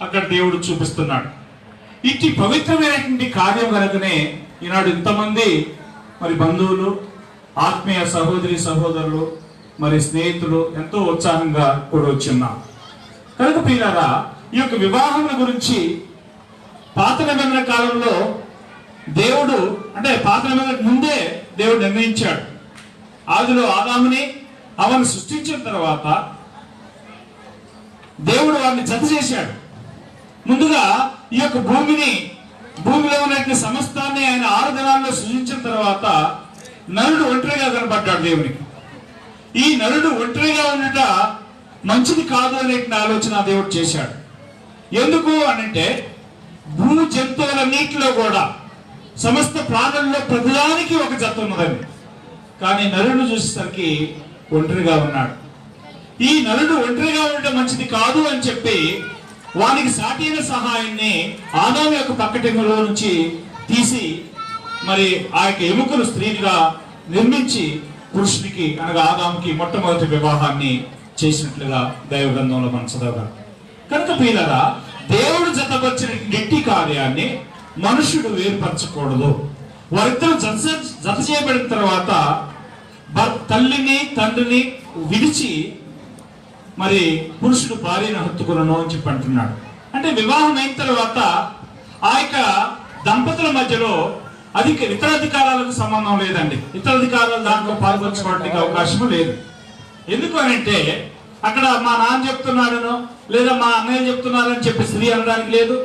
అక్కడ దేవుడు చూపిస్తున్నాడు. ఇట్టి పవిత్రమైనటువంటి కార్యం కనుకనే ఈనాడు ఇంతమంది మరి బంధువులు, ఆత్మీయ సహోదరి సహోదరులు, మరి స్నేహితులు ఎంతో ఉత్సాహంగా కూడా వచ్చున్నాం. కనుక ప్రియులారా, ఈ యొక్క వివాహం గురించి పాత నిబంధన కాలంలో దేవుడు, అంటే పాత నిబంధనకు ముందే దేవుడు నిర్ణయించాడు. ఆదిలో ఆదాముని అవను సృష్టించిన తర్వాత దేవుడు వారిని జత చేశాడు. ముందుగా ఈ యొక్క భూమిలో ఉన్నటువంటి సమస్తాన్ని ఆయన 6 దినాల్లో సృజించిన తర్వాత నరుడు ఒంటరిగా కనబడ్డాడు దేవునికి. ఈ నరుడు ఒంటరిగా ఉండట మంచిది కాదు అనే ఆలోచన దేవుడు చేశాడు. ఎందుకు అనంటే భూ జంతువులన్నిటిలో కూడా సమస్త ప్రాణుల్లో ప్రతిదానికి ఒక జత ఉన్నదని. కానీ నరుడు చూసేసరికి ఒంటరిగా ఉన్నాడు. ఈ నరుడు ఒంటరిగా ఉండటం మంచిది కాదు అని చెప్పి వానికి సాటైన సహాయాన్ని ఆదాము యొక్క పక్కటెంగులో నుంచి తీసి మరి ఆ యొక్క ఎముకను స్త్రీగా నిర్మించి పురుషుడికి అనగా ఆదాముకి మొట్టమొదటి వివాహాన్ని చేసినట్లుగా దైవ గ్రంథంలో మనం చదవగలం. కనుక ప్రియులారా, దేవుడు జతపరిచిన గట్టి కార్యాన్ని మనుషుడు వేరుపరచకూడదు. వారిద్దరూ జత చేయబడిన తర్వాత తల్లిని తండ్రిని విడిచి మరి పురుషుడు భార్యను హత్తుకులను అని చెప్పి అంటున్నాడు. అంటే వివాహం అయిన తర్వాత ఆ యొక్క దంపతుల మధ్యలో ఇతర అధికారాలకు సంబంధం లేదండి. ఇతర అధికారాలు దాంట్లో పాల్గొనడానికి అవకాశం లేదు. ఎందుకు అని అంటే అక్కడ మా నాన్న చెప్తున్నాడనో లేదా మా అన్నయ్య చెప్తున్నారని చెప్పి స్త్రీ అనడానికి లేదు.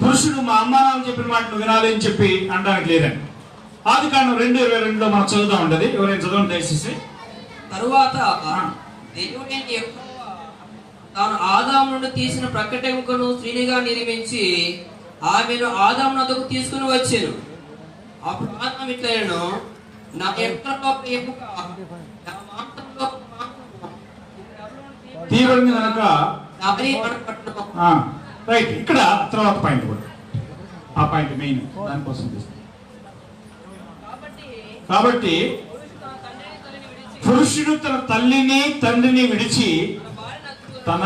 పురుషుడు మా అమ్మ నాన్న చెప్పిన మాట నువ్వు వినాలి అని చెప్పి అనడానికి లేదండి. ఆదికాండం 2:22 మనం చదువుతా ఉంటది. ఎవరైనా చదవండి దయచేసి. తరువాత తాను ఆదాము నుండి తీసిన ప్రక్కటెముకను స్త్రీనిగా నిర్మించి ఆమెను ఆదాము నద్దకు తీసుకుని వచ్చాను. అప్పుడు ఆదాము ఇట్లనెను, నా ఎముకలో ఎముక, నా మాంసంలో మాంసము, తీవ్రంగా కనుక రైట్. ఇక్కడ తర్వాత పాయింట్ కూడా, ఆ పాయింట్ మెయిన్ దానికోసం తీసుకుంటాం. కాబట్టి పురుషుడు తన తల్లిని తండ్రిని విడిచి తన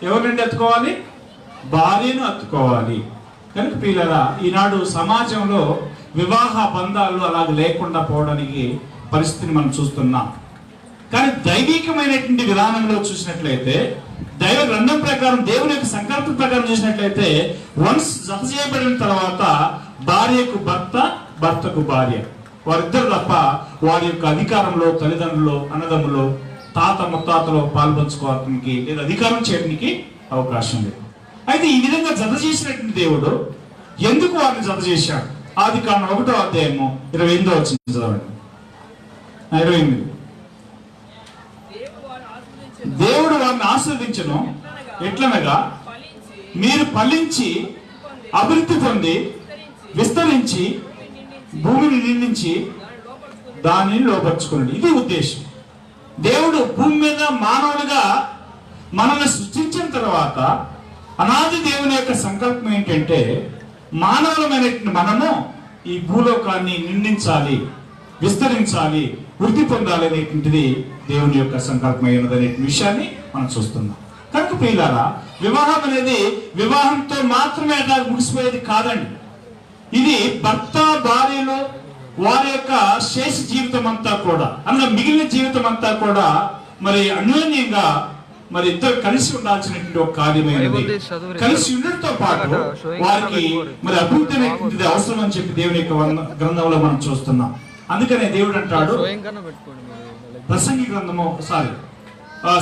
ఎవరిని ఎత్తుకోవాలి? భార్యను ఎత్తుకోవాలి. కనుక పిల్లరా, ఈనాడు సమాజంలో వివాహ బంధాలు అలాగ లేకుండా పోవడానికి పరిస్థితిని మనం చూస్తున్నాం. కానీ దైవికమైనటువంటి విధానంలో చూసినట్లయితే, దైవ గ్రంథం ప్రకారం దేవుని యొక్క సంకల్పం ప్రకారం చూసినట్లయితే వన్స్ జత చేయబడిన తర్వాత భార్యకు భర్త, భర్తకు భార్య, వారిద్దరు తప్ప వారి యొక్క అధికారంలో తల్లిదండ్రులు, అన్నదమ్ములు, తాత ముత్తాతలో పాల్పంచుకోవడానికి లేదా అధికారం చేయడానికి అవకాశం లేదు. అయితే ఈ విధంగా జత చేసినటువంటి దేవుడు ఎందుకు వారిని జత చేశాడు? ఆదికాండం 1వ అధ్యాయము 28వ వచనం చదవండి. 28. దేవుడు వారిని ఆశీర్వదించెను ఎట్లనగా, మీరు ఫలించి అభివృద్ధి పొంది విస్తరించి భూమిని నిర్మించి దానిని లోపరుచుకోండి. ఇది ఉద్దేశం. దేవుడు భూమి మీద మానవులుగా మనల్ని సృష్టించిన తర్వాత అనాది దేవుని యొక్క సంకల్పం ఏంటంటే మానవులమైనటువంటి మనము ఈ భూలోకాన్ని నిందించాలి, విస్తరించాలి, వృద్ధి పొందాలి అనేటువంటిది దేవుని యొక్క సంకల్పమైనది అనే విషయాన్ని మనం చూస్తున్నాం. కనుక ప్రియులారా, వివాహం అనేది వివాహంతో మాత్రమే ముగిసిపోయేది కాదండి. ఇది భర్త భార్యలు వారి యొక్క శేష జీవితం అంతా కూడా, అనగా మిగిలిన జీవితం అంతా కూడా మరి అన్యోన్యంగా మరి ఇద్దరు కలిసి ఉండాల్సినటువంటి ఒక కార్యమైనది. కలిసి ఉండడంతో పాటు వారికి మరి అభివృద్ధి అనేటువంటిది అవసరం అని చెప్పి దేవుని యొక్క గ్రంథంలో మనం చూస్తున్నాం. అందుకనే దేవుడు అంటాడు, ప్రసంగి గ్రంథము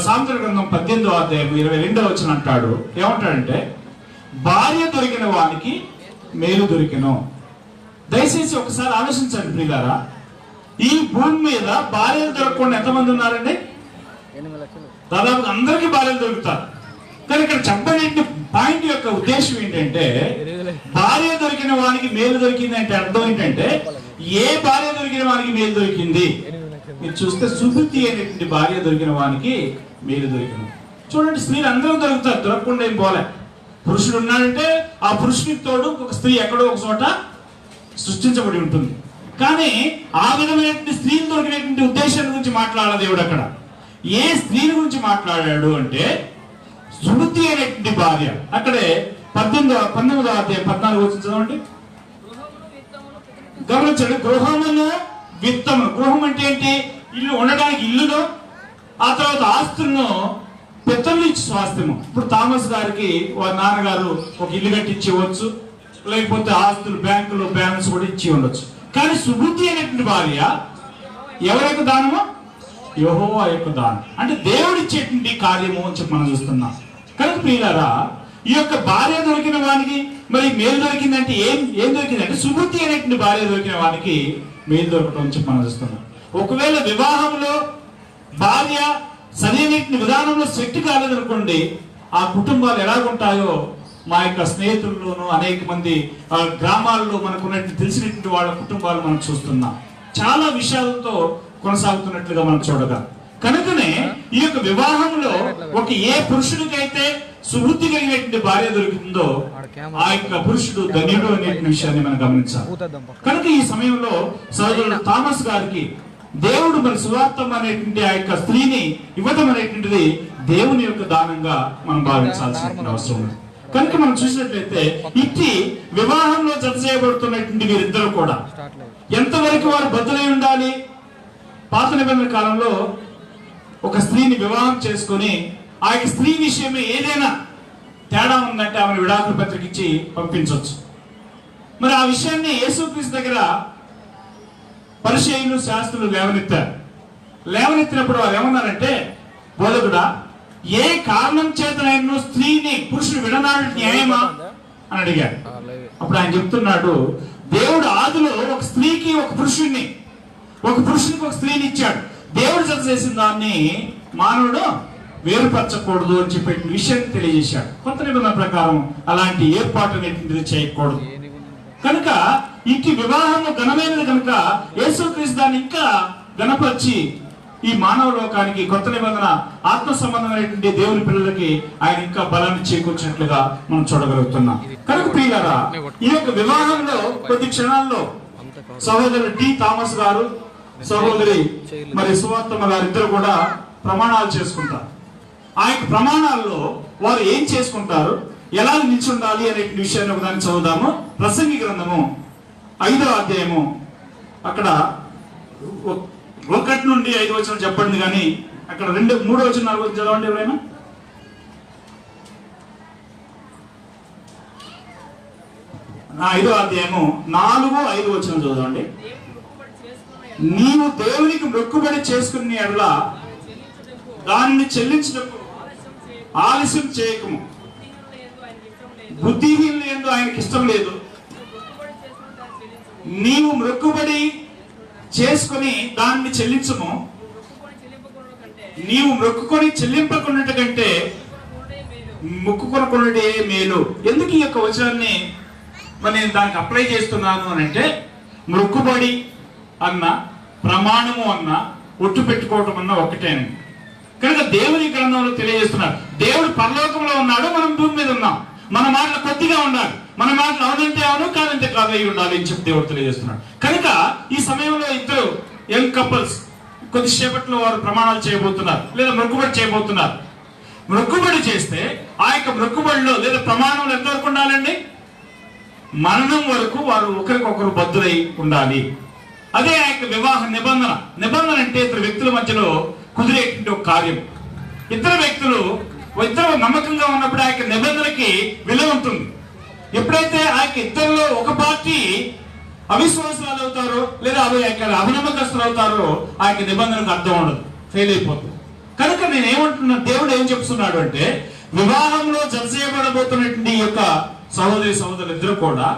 సామెతల గ్రంథం 18వ అధ్యాయం 22వ వచనం అంటాడు, ఏమంటాడంటే భార్య దొరికిన వానికి మేలు దొరికెను. దయచేసి ఒకసారి ఆలోచించండి ప్రియులారా, ఈ భూమి మీద భార్యలు దొరకకుండా ఎంతమంది ఉన్నారండి? దాదాపు అందరికీ భార్యలు దొరుకుతారు. కానీ ఇక్కడ చెప్పబడిన పాయింట్ యొక్క ఉద్దేశం ఏంటంటే భార్య దొరికిన వానికి మేలు దొరికింది అంటే అర్థం ఏంటంటే ఏ భార్య దొరికిన వానికి మేలు దొరికింది? మీరు చూస్తే సుబుద్ధి అనేటువంటి భార్య దొరికిన వానికి మేలు దొరికింది. చూడండి, స్త్రీలు అందరూ దొరుకుతారు, దొరకకుండా ఏం పోలే. పురుషుడు ఉన్నాడంటే ఆ పురుషునికి తోడు ఒక స్త్రీ ఎక్కడో ఒక చోట సృష్టించబడి ఉంటుంది. కానీ ఆ విధమైనటువంటి స్త్రీలు దొరికినటువంటి ఉద్దేశం గురించి మాట్లాడాలి దేవుడు. అక్కడ ఏ స్త్రీల గురించి మాట్లాడాడు అంటే సుబుద్ధి అనేటువంటి భార్య. అక్కడే 19వ అధ్యాయం 14 వచ్చిన చదవండి. గమనించండి, గృహమును విత్తము. గృహం అంటే ఏంటి? ఇల్లు, ఉండడానికి ఇల్లును, ఆ తర్వాత ఆస్తులను పితరులు ఇచ్చి స్వాస్థ్యము. ఇప్పుడు థామస్ గారికి వారి నాన్నగారు ఒక ఇల్లు కట్టి ఇచ్చేవచ్చు, లేకపోతే ఆస్తులు బ్యాంకులో బ్యాలెన్స్ కూడా ఇచ్చి ఉండొచ్చు. కానీ సుబుద్ధి అనేటువంటి భార్య ఎవరి యొక్క దానము? యెహోవా యొక్క దానం. అంటే దేవుడు ఇచ్చేటువంటి కార్యము అని చెప్పి మనం చూస్తున్నాం. కనుక ప్రియులారా, ఈ యొక్క భార్య దొరికిన వానికి మరి మేలు దొరికిందంటే ఏం దొరికిందంటే సుబుద్ధి అనేటువంటి భార్య దొరికిన వానికి మేలు దొరకటం అని చెప్పి మనం చూస్తున్నాం. ఒకవేళ వివాహంలో భార్య సరైన విధానంలో సెట్ కాలేదనుకోండి, ఆ కుటుంబాలు ఎలాగుంటాయో మా యొక్క స్నేహితుల్లోనూ అనేక మంది గ్రామాల్లో మనకున్నట్టు తెలిసినటువంటి వాళ్ళ కుటుంబాలు మనం చూస్తున్నాం. చాలా విషయాలతో కొనసాగుతున్నట్లుగా మనం చూడగా, కనుకనే ఈ యొక్క వివాహంలో ఒక ఏ పురుషుడికైతే సుబుద్ధి కలిగినటువంటి భార్య దొరికిందో ఆ యొక్క పురుషుడు ధన్యుడు అనేటువంటి విషయాన్ని మనం గమనించాలి. కనుక ఈ సమయంలో సోదరుడు థామస్ గారికి దేవుడు మరి సువార్తం అనేటువంటి ఆ యొక్క స్త్రీని ఇవ్వడం అనేటువంటిది దేవుని యొక్క దానంగా మనం భావించాల్సిన అవసరం ఉంది. కనుక మనం చూసినట్లయితే ఇట్టి వివాహంలో జత చేయబడుతున్నటువంటి వీరిద్దరు కూడా ఎంతవరకు వారు బదులై ఉండాలి? పాత నిబంధన కాలంలో ఒక స్త్రీని వివాహం చేసుకొని ఆ యొక్క స్త్రీ విషయమే ఏదైనా తేడా ఉందంటే ఆమెను విడాకుల పత్రిక ఇచ్చి పంపించవచ్చు. మరి ఆ విషయాన్ని యేసుక్రీస్తు దగ్గర పరిసయ్యులు శాస్త్రులు లేవనెత్తినప్పుడు వారు ఏమన్నారంటే, బోధకుడా, ఏ కారణం చేతనైనా స్త్రీని పురుషుడు విడనాడు న్యాయమా అని అడిగాడు. అప్పుడు ఆయన చెప్తున్నాడు, దేవుడు ఆదిలో ఒక స్త్రీకి ఒక పురుషుడికి ఒక స్త్రీని ఇచ్చాడు. దేవుడు జత చేసిన దాన్ని మానవుడు వేరుపరచకూడదు అని చెప్పే విషయాన్ని తెలియజేశాడు. కొత్త నిబంధన ప్రకారం అలాంటి ఏర్పాటు అనేటువంటిది చేయకూడదు. కనుక ఇంటి వివాహము ఘనమైనది కనుక యేసుక్రీస్తు దాన్ని ఇంకా ఘనపరిచి ఈ మానవ లోకానికి కొత్త నిబంధన ఆత్మ సంబంధమైనటువంటి దేవుని పిల్లలకి ఆయన ఇంకా బలాన్ని చేకూర్చినట్లుగా మనం చూడగలుగుతున్నాం. కనుక ప్రియులారా, ఈ యొక్క వివాహంలో కొద్ది క్షణాల్లో సహోదరుడు టి థామస్ గారు, సహోదరి మరి సువార్తమ్మ గారు ఇద్దరు కూడా ప్రమాణాలు చేసుకుంటారు. ఆ యొక్క ప్రమాణాల్లో వారు ఏం చేసుకుంటారు, ఎలా నిల్చుండాలి అనే విషయాన్ని ఒకదాన్ని చదువుదాము. ప్రసంగి గ్రంథము 5వ అధ్యాయము అక్కడ 1 నుండి 5 వచనం చెప్పండి, కానీ అక్కడ 2, 3 వచనం 4 వచనం చదవండి ఎవరైనా. నా 5వ అధ్యాయము 4, 5 వచనం చదవండి. నీవు దేవునికి మొక్కుబడి చేసుకునే ఎడల దానిని చెల్లించుటకు ఆలస్యం చేయకము. బుద్ధిహీనులు యందు ఆయనకి ఇష్టం లేదు. నీవు మొక్కుబడి చేసుకుని దాన్ని చెల్లించము. నీవు మొక్కుకొని చెల్లింపకున్నట్టు కంటే మొక్కుకొనకున్నదే మేలు. ఎందుకు ఈ యొక్క వచనాన్ని మరి నేను దానికి అప్లై చేస్తున్నాను అని అంటే, మొక్కుబడి అన్న ప్రమాణము అన్న ఒట్టు పెట్టుకోవటం అన్న ఒకటేనండి. కనుక దేవుని గ్రంథంలో తెలియజేస్తున్నారు, దేవుడు పరలోకంలో ఉన్నాడు, మనం భూమి మీద ఉన్నాం. మన మాటలు కొద్దిగా ఉండాలి, మన మాటలు అవునంటే అవును, కాదంటే కాదు అయి ఉండాలి అని చెప్పి దేవుడు తెలియజేస్తున్నాడు. కనుక ఈ సమయంలో ఇద్దరు యంగ్ కపుల్స్ కొద్దిసేపట్లో వారు ప్రమాణాలు చేయబోతున్నారు, లేదా మొక్కుబడి చేయబోతున్నారు. మొక్కుబడి చేస్తే ఆ యొక్క మొక్కుబడిలో లేదా ప్రమాణంలో ఎంతవరకు ఉండాలండి? మరణం వరకు వారు ఒకరికొకరు బద్దులై ఉండాలి. అదే ఆ యొక్క వివాహ నిబంధన అంటే ఇద్దరు వ్యక్తుల మధ్యలో కుదిరేటువంటి ఒక కార్యం. ఇద్దరు నమ్మకంగా ఉన్నప్పుడు ఆ యొక్క నిబంధనకి విలువ ఉంటుంది. ఎప్పుడైతే ఆ యొక్క ఇద్దరిలో ఒక పార్టీ అవిశ్వాసాలు అవుతారో లేదా అవినమ్మకస్తులు అవుతారో ఆ యొక్క నిబంధనకు అర్థం ఉండదు, ఫెయిల్ అయిపోతుంది. కనుక నేను ఏమంటున్నా, దేవుడు ఏం చెప్తున్నాడు అంటే, వివాహంలో జత చేయబడబోతున్నటువంటి ఈ యొక్క సహోదరులు ఇద్దరు కూడా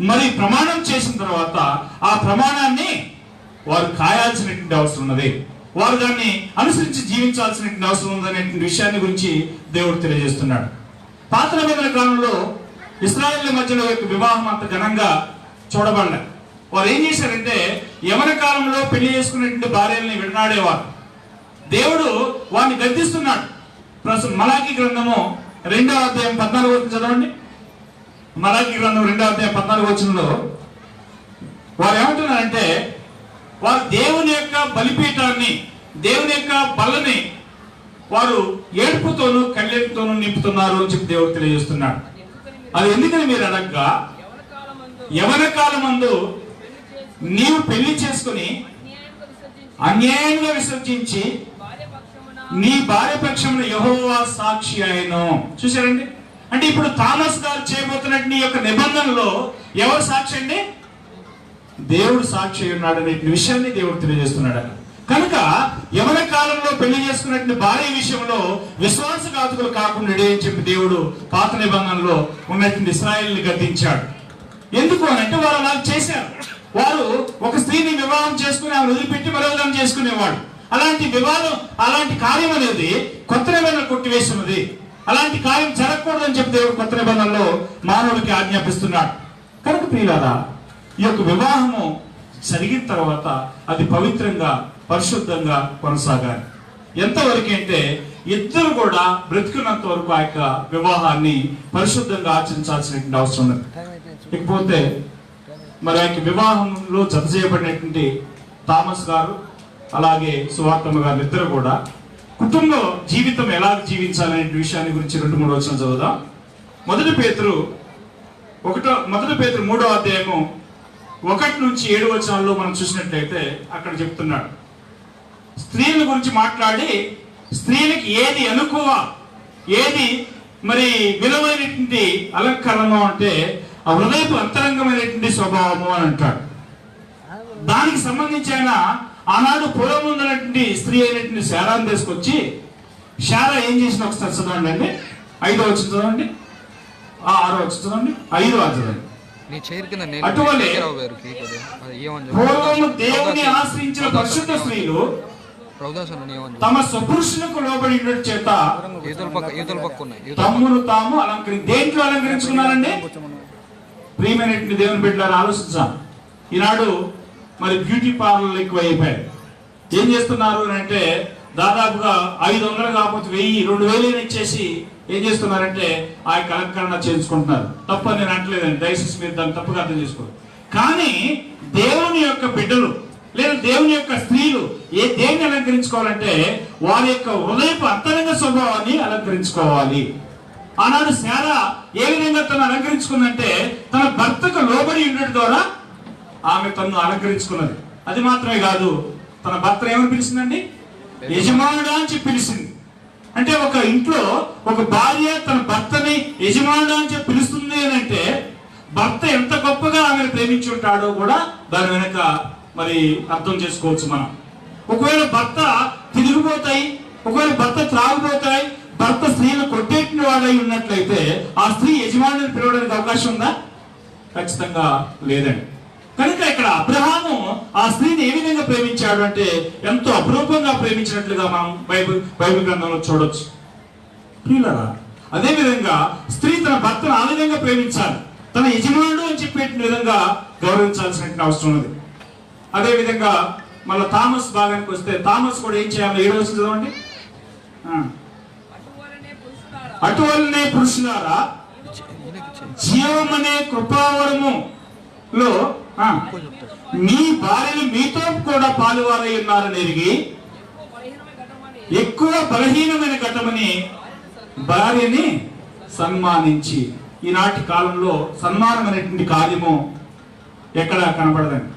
మరి ప్రమాణం చేసిన తర్వాత ఆ ప్రమాణాన్ని వారు కాయాల్సినటువంటి అవసరం ఉన్నది, వారు దాన్ని అనుసరించి జీవించాల్సినటువంటి అవసరం ఉందనే విషయాన్ని గురించి దేవుడు తెలియజేస్తున్నాడు. పాత నిబంధన కాలంలో ఇశ్రాయేలు మధ్యలో యొక్క వివాహం అంత ఘనంగా చూడబడలే. వారు ఏం చేశారంటే, యవన కాలంలో పెళ్లి చేసుకున్నటువంటి భార్యల్ని విడనాడేవారు. దేవుడు వారిని గద్దిస్తున్నాడు. మలాకి గ్రంథము 2వ అధ్యాయం 14 వచనం చదవండి. మలాకి గ్రంథం 2వ అధ్యాయం 14 వచనంలో వారు ఏమంటున్నారంటే, వారు దేవుని యొక్క బలిపీఠాన్ని, దేవుని యొక్క బలని వారు ఏడుపుతోనూ కళ్ళెంతోనూ నింపుతున్నారు అని చెప్పి దేవుడు తెలియజేస్తున్నాడు. అది ఎందుకని మీరు అనగా, యవన కాలమందు నీవు పెళ్లి చేసుకుని అన్యాయంగా విసర్జించి నీ భార్య పక్షమున యెహోవా సాక్షి ఆయను. చూసారండి, అంటే ఇప్పుడు థామస్ గారు చేయబోతున్నట్టు నీ యొక్క నిబంధనలో ఎవరు సాక్షి అండి? దేవుడు సాక్షి ఉన్నాడు అనే విషయాన్ని దేవుడు తెలియజేస్తున్నాడు. కనుక యవన కాలంలో పెళ్లి చేసుకున్నట్టు భార్య విషయంలో విశ్వాసఘాతుకులు కాకుండా అని చెప్పి దేవుడు పాత నిబంధనలో ఉన్నటువంటి ఇశ్రాయేలుని గద్దించాడు. ఎందుకు అని అంటే వారు అలా చేశారు. వారు ఒక స్త్రీని వివాహం చేసుకుని ఆమె వదిలిపెట్టి మరో వివాహం చేసుకునేవాడు. అలాంటి వివాహం, అలాంటి కార్యం అనేది కొత్త నిబంధన కొట్టివేసినది. అలాంటి కార్యం జరగకూడదని చెప్పి దేవుడు కొత్త నిబంధనలో మానవుడికి ఆజ్ఞాపిస్తున్నాడు. కనుక ప్రియులారా, ఈ యొక్క వివాహము జరిగిన తర్వాత అది పవిత్రంగా పరిశుద్ధంగా కొనసాగాలి. ఎంతవరకు అంటే ఇద్దరు కూడా బ్రతికున్నంత వరకు ఆ యొక్క వివాహాన్ని పరిశుద్ధంగా ఆచరించాల్సినటువంటి అవసరం ఉంది. ఇకపోతే మరి ఆ యొక్క వివాహంలో జత చేయబడినటువంటి థామస్ గారు అలాగే సువార్తమ్మ గారు ఇద్దరు కూడా కుటుంబ జీవితం ఎలా జీవించాలనే విషయాన్ని గురించి 2-3 వచనాలు చదువుదాం. మొదటి పేతురు 3వ అధ్యాయము 1-7 వచనాల్లో మనం చూసినట్లయితే అక్కడ చెప్తున్నాడు. స్త్రీల గురించి మాట్లాడి స్త్రీలకి ఏది అనుకువ, ఏది మరి విలువైనటువంటి అలంకరణము అంటే ఆ హృదయపు అంతరంగమైనటువంటి స్వభావము అని అంటాడు. దానికి సంబంధించి ఆయన ఆనాడు పొలం ఉన్నటువంటి స్త్రీ అయినటువంటి శారాన్ని తీసుకొచ్చి, శారా ఏం చేసిన ఒకసారి చదవండి అండి. 5వ వచనం చదవండి, 6వ వచనం చదవండి, 5వ చదవండి. అటువలే పూర్వము దేవుని ఆశ్రయించిన పరిశుద్ధ స్త్రీలు తమ స్వపురుషులకు లోబడి చేత తమ్మును తాము దేంట్లో అలంకరించుకున్నారండి? ప్రియమైనటువంటి దేవుని బిడ్డలారా, ఆలోచించాం. ఈనాడు మరి బ్యూటీ పార్లర్లు ఎక్కువ అయిపోయాయి. ఏం చేస్తున్నారు అంటే దాదాపుగా 500 కాకపోతే 1000-2000 ఇచ్చేసి ఏం చేస్తున్నారంటే ఆ యొక్క అలంకరణ చేయించుకుంటున్నారు. తప్పని నేను అంటలేదండి, దయచేసి మీరు దాన్ని తప్పుగా అర్థం చేసుకోరు. కానీ దేవుని యొక్క బిడ్డలు లేదా దేవుని యొక్క స్త్రీలు దేన్ని అలంకరించుకోవాలంటే వారి యొక్క హృదయపు అంతరంగ స్వభావాన్ని అలంకరించుకోవాలి. ఆనాడు శారా ఏ విధంగా తను అలంకరించుకుందంటే తన భర్తకు లోబడి ఉండడం ద్వారా ఆమె తను అలంకరించుకున్నది. అది మాత్రమే కాదు, తన భర్త ఏమని పిలిచిందండి? యజమానుడా అని చెప్పి పిలిచింది. అంటే ఒక ఇంట్లో ఒక భార్య తన భర్తని యజమానుడా అని చెప్పి పిలుస్తుంది అని అంటే భర్త ఎంత గొప్పగా ఆమెను ప్రేమించి ఉంటాడో కూడా దాని వెనక మరి అర్థం చేసుకోవచ్చు మనం. ఒకవేళ భర్త తిరిగిపోతాయి, ఒకవేళ భర్త త్రాగిపోతాయి, భర్త స్త్రీలు కొట్టేటిన వాడై ఉన్నట్లయితే ఆ స్త్రీ యజమానుని పిలవడానికి అవకాశం ఉందా? ఖచ్చితంగా లేదండి. కనుక ఇక్కడ అబ్రహాము ఆ స్త్రీని ఏ విధంగా ప్రేమించాడు అంటే ఎంతో అపురూపంగా ప్రేమించినట్లుగా మనం బైబిల్ గ్రంథంలో చూడొచ్చు. ప్రియులారా, అదే విధంగా స్త్రీ తన భర్తను ఆ విధంగా ప్రేమించాలి, తన యజమానుడు అని చెప్పే విధంగా గౌరవించాల్సిన అవసరం ఉంది. అదే విధంగా మళ్ళీ థామస్ భాగానికి వస్తే థామస్ కూడా ఏం చేయాలి? 7వ వచనం చదవండి. అటువలనే పురుషులారా జీవమనే కృపావరములో మీ భార్యలు మీతో కూడా పాలువారై ఉన్నారని ఎరిగి ఎక్కువ బలహీనమైన ఘటమని భార్యని సన్మానించి. ఈనాటి కాలంలో సన్మానం అనేటువంటి కార్యము ఎక్కడ కనబడదండి.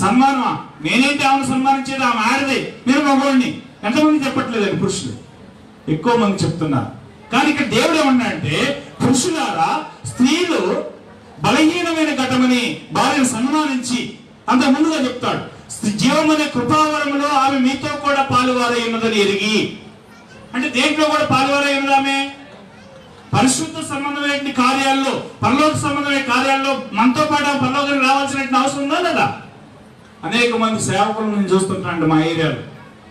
సన్మానమా? నేనేంటి ఆమెను సన్మానించేది? ఆమె ఆడదే, నేను మగవాడిని. ఎంతమంది చెప్పట్లేదండి? పురుషులు ఎక్కువ మంది చెప్తున్నారు. కానీ ఇక్కడ దేవుడు ఏమన్నాడంటే పురుషులారా స్త్రీలు బలహీనమైన ఘటమని భార్యను సన్మానించి అంత ముందుగా చెప్తాడు. జీవమనే కృపావరములో ఆమె మీతో కూడా పాలువారై ఉన్నదని ఎరిగి. అంటే దేంట్లో కూడా పాలువారై ఉన్నదామె? పరిశుద్ధ సంబంధమైన కార్యాల్లో, పరలోక సంబంధమైన కార్యాల్లో మనతో పాటు పరలోకానికి రావాల్సిన అవసరం ఉందా లేదా? అనేక మంది సేవకులను నేను చూస్తుంటాను. మా ఏరియాలో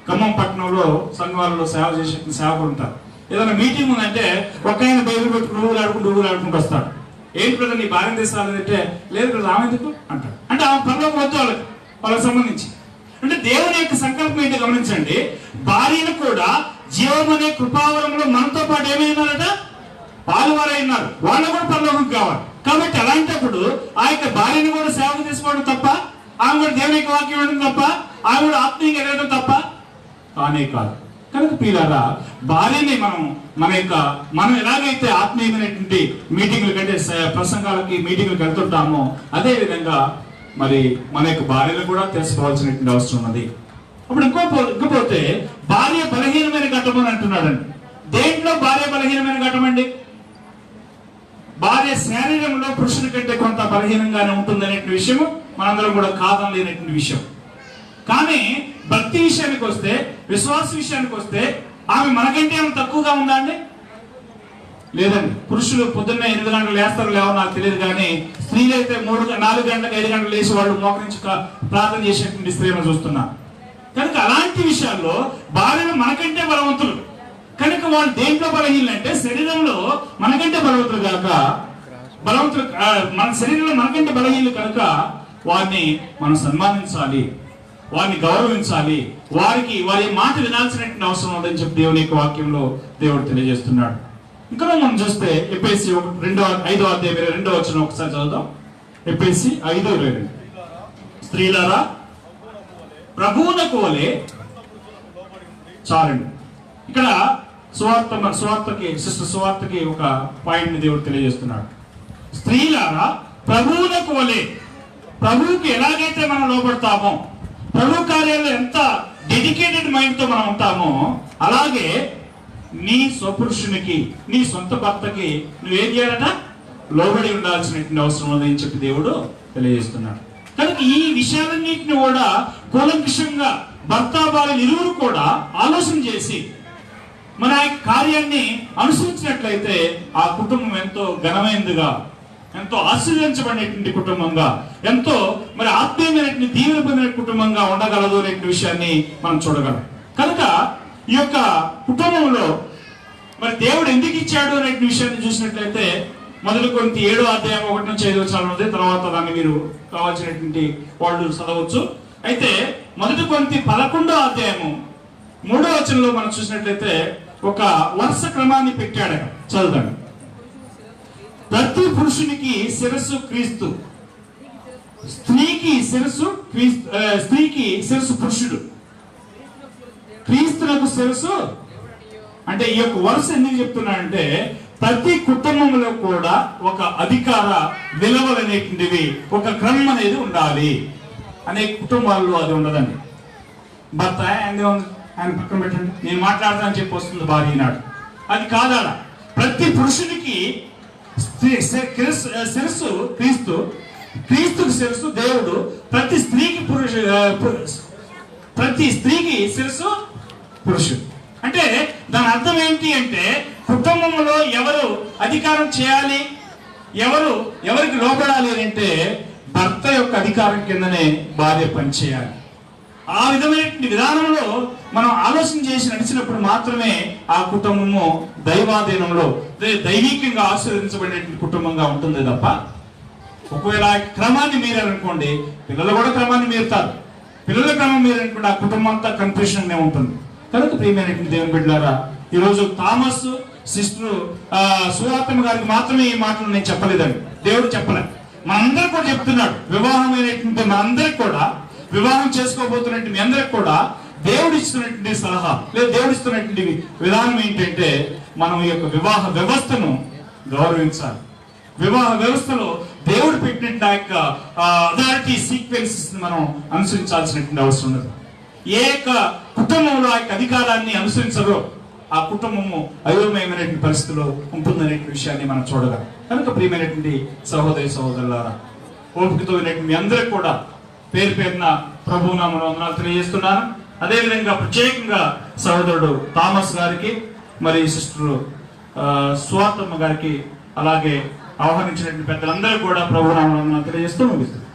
ఖమ్మం పట్టణంలో సంఘాలలో సేవ చేసే సేవకులు ఉంటారు. ఏదైనా మీటింగ్ ఉందంటే ఒక ఆయన బైబిల్ పెట్టుకుని ఊరు ఆడుకుంటూ వస్తాడు. ఏంటి బ్రదర్ నీ భార్య తీసుకోవాలంటే, లేదు బ్రదర్ ఆమె ఎందుకు అంటాడు. అంటే ఆమె పరలోకం వద్దు వాళ్ళకి సంబంధించి. అంటే దేవుని యొక్క సంకల్పం ఏంటి గమనించండి. భార్యను కూడా జీవమనే కృపావరంలో మనతో పాటు ఏమైనారట? పాలువారై ఉన్నారు. వాళ్ళు కూడా పరలోకం కావాలి. కాబట్టి అలాంటప్పుడు ఆ యొక్క భార్యను కూడా సేవకు తీసుకోవడం తప్ప, ఆమె కూడా దేవుని యొక్క వాక్యం ఇవ్వడం తప్ప, ఆమె కూడా ఆత్మీయంగా ఎదగడం తప్ప కానే కాదు. కనుక ప్రియులారా, భార్యని మనం ఎలాగైతే ఆత్మీయమైనటువంటి మీటింగ్లు కంటే ప్రసంగాలకి మీటింగ్లకు వెళ్తుంటామో అదే విధంగా మరి మన యొక్క భార్యలు కూడా తెలుసుకోవాల్సినటువంటి అవసరం ఉన్నది. అప్పుడు ఇంకపోతే భార్య బలహీనమైన ఘట్టం అని అంటున్నాడండి. దేంట్లో భార్య బలహీనమైన ఘట్టం అండి? భార్య శరీరంలో పురుషుని కంటే కొంత బలహీనంగానే ఉంటుందనే విషయము మనందరం కూడా కాదనలేనటువంటి విషయం. కానీ భక్తి విషయానికి వస్తే, విశ్వాస విషయానికి వస్తే ఆమె మనకంటే ఏమైనా తక్కువగా ఉందా అండి? లేదండి. పురుషులు పొద్దున్నే 8 గంటలు లేస్తారో లేవో నాకు తెలియదు, కానీ స్త్రీలు అయితే 4 గంటలకు 5 గంటలు లేచి వాళ్ళు మోకరించి ప్రార్థన చేసేటువంటి స్త్రీలను చూస్తున్నా. కనుక అలాంటి విషయాల్లో భార్యలు మనకంటే బలవంతులు. కనుక వాళ్ళు దేంట్లో బలహీనలు అంటే శరీరంలో మనకంటే బలవంతులు కనుక మన శరీరంలో మనకంటే బలహీనలు కనుక వారిని మనం సన్మానించాలి, వారిని గౌరవించాలి, వారి మాట వినాల్సినటువంటి అవసరం ఉందని చెప్పి దేవుని యొక్క వాక్యంలో దేవుడు తెలియజేస్తున్నాడు. ఇంకా మనం చూస్తే ఎఫెసీ 5వ అధ్యాయం 22వ వచనం ఒకసారి చదువుదాం. ఎఫెసీ 5:22. స్త్రీలారా ప్రభువునకు వలె, చాలండి. ఇక్కడ సిస్టర్ సువార్తకి ఒక పాయింట్ ని దేవుడు తెలియజేస్తున్నాడు. స్త్రీలారా ప్రభువునకు వలె, ప్రభువుకి ఎలాగైతే మనం లోపడతామో, ప్రభు కార్యాలు ఎంత డెడికేటెడ్ మైండ్ తో మనం ఉంటామో, అలాగే నీ స్వపురుషునికి, నీ సొంత భర్తకి నువ్వేం చేయాలట? లోబడి ఉండాల్సినటువంటి అవసరం ఉందని చెప్పి దేవుడు తెలియజేస్తున్నాడు. కనుక ఈ విషయాలన్నింటినీ కూడా కూలంకషంగా భర్త భార్యలు ఇరువురు కూడా ఆలోచన చేసి మన కార్యాన్ని అనుసరించినట్లయితే ఆ కుటుంబం ఎంతో ఘనమైనదిగా, ఎంతో ఆశీర్వదించబడినటువంటి కుటుంబంగా, ఎంతో మరి ఆత్మీయమైనటువంటి దీవెన పొందిన కుటుంబంగా ఉండగలదు అనే విషయాన్ని మనం చూడగలం. కనుక ఈ యొక్క కుటుంబంలో మరి దేవుడు ఎందుకు ఇచ్చాడు అనే విషయాన్ని చూసినట్లయితే 1 కొరింథీ 7వ అధ్యాయం 1 నుంచి 5 వచనాలు ఉంది. తర్వాత దాన్ని మీరు కావాల్సినటువంటి వాళ్ళు చదవచ్చు. అయితే 1 కొరింథీ 11వ అధ్యాయము 3వ వచనంలో మనం చూసినట్లయితే ఒక వరుస క్రమాన్ని పెట్టాడు. చదువుతాడు. ప్రతి పురుషునికి శిరస్సు క్రీస్తు, స్త్రీకి శిరస్సు పురుషుడు, క్రీస్తునకు శిరస్సు. అంటే ఈ యొక్క వరుస ఎందుకు చెప్తున్నాడంటే ప్రతి కుటుంబంలో కూడా ఒక అధికార విలువలు అనేటువంటివి, ఒక క్రమం అనేది ఉండాలి. అనేక కుటుంబాల్లో అది ఉండదండి. భర్త ఆయన పక్కన పెట్టండి, నేను మాట్లాడతానని చెప్పి వస్తుంది భార్య ఈనాడు. అది కాదాడ. ప్రతి పురుషునికి శిరస్సు క్రీస్తు, క్రీస్తుకి శిరస్సు దేవుడు. ప్రతి స్త్రీకి శిరస్సు పురుషుడు. అంటే దాని అర్థం ఏంటి అంటే కుటుంబంలో ఎవరు అధికారం చేయాలి, ఎవరికి లోపడాలి అంటే భర్త యొక్క అధికారం కిందనే భార్య పనిచేయాలి. ఆ విధమైనటువంటి విధానంలో మనం ఆలోచన చేసి నడిచినప్పుడు మాత్రమే ఆ కుటుంబము దైవాధీనంలో దైవికంగా ఆశీర్వదించబడినటువంటి కుటుంబంగా ఉంటుంది తప్ప, ఒకవేళ క్రమాన్ని మీరారనుకోండి పిల్లలు కూడా క్రమాన్ని మీరుతారు. పిల్లల క్రమం మీరనుకోండి ఆ కుటుంబం అంతా కన్ఫ్యూషన్ ఉంటుంది. కనుక ప్రియమైనటువంటి దేవుని బిడ్డలారా, ఈరోజు థామస్ సిస్టర్ సువార్తమ్మ గారికి మాత్రమే ఈ మాటలు నేను చెప్పలేదండి, దేవుడు చెప్పలేదు, మనందరికి కూడా చెప్తున్నాడు. వివాహమైనటువంటి మనందరికి కూడా, వివాహం చేసుకోబోతున్నట్టు మీ అందరికి కూడా దేవుడు ఇస్తున్నటువంటి సలహా లేదా దేవుడు ఇస్తున్నటువంటి విధానం ఏంటంటే మనం ఈ యొక్క వివాహ వ్యవస్థను గౌరవించాలి. వివాహ వ్యవస్థలో దేవుడు పెట్టిన యొక్క అథారిటీ సీక్వెన్సెస్ మనం అనుసరించాల్సినటువంటి అవసరం ఉన్నది. ఏ యొక్క కుటుంబంలో ఆ యొక్క అధికారాన్ని అనుసరించరో ఆ కుటుంబము అయోమయమైనటువంటి పరిస్థితిలో ఉంటుందనే విషయాన్ని మనం చూడగలం. కనుక ప్రియమైనటువంటి సహోదరి సహోదరులారా, ఓపికతో వినేటువంటి మీ అందరికి కూడా పేరు పేరున ప్రభునామమున వందనాలు తెలియజేస్తున్నాను. అదేవిధంగా ప్రత్యేకంగా సహోదరుడు థామస్ గారికి, మరి సిస్టర్ సువార్తమ్మ గారికి, అలాగే ఆహ్వానించినటువంటి పెద్దలందరూ కూడా ప్రభునామమున వందనాలు తెలియజేస్తూ ముగిస్తున్నాను.